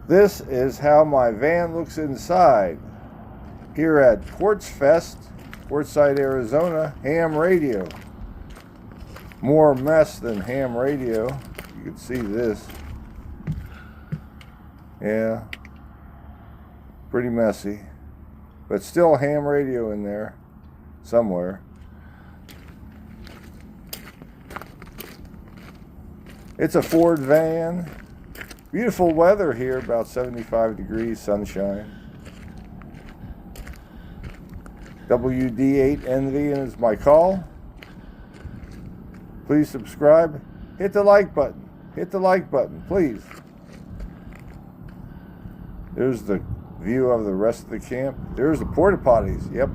This is how my van looks inside here at QuartzFest, Quartzsite, Arizona. Ham radio. More mess than ham radio. You can see this. Yeah. Pretty messy. But still ham radio in there somewhere. It's a Ford van. Beautiful weather here, about 75 degrees, sunshine. WD8NV is my call. Please subscribe. Hit the like button. Hit the like button, please. There's the view of the rest of the camp. There's the porta potties. Yep.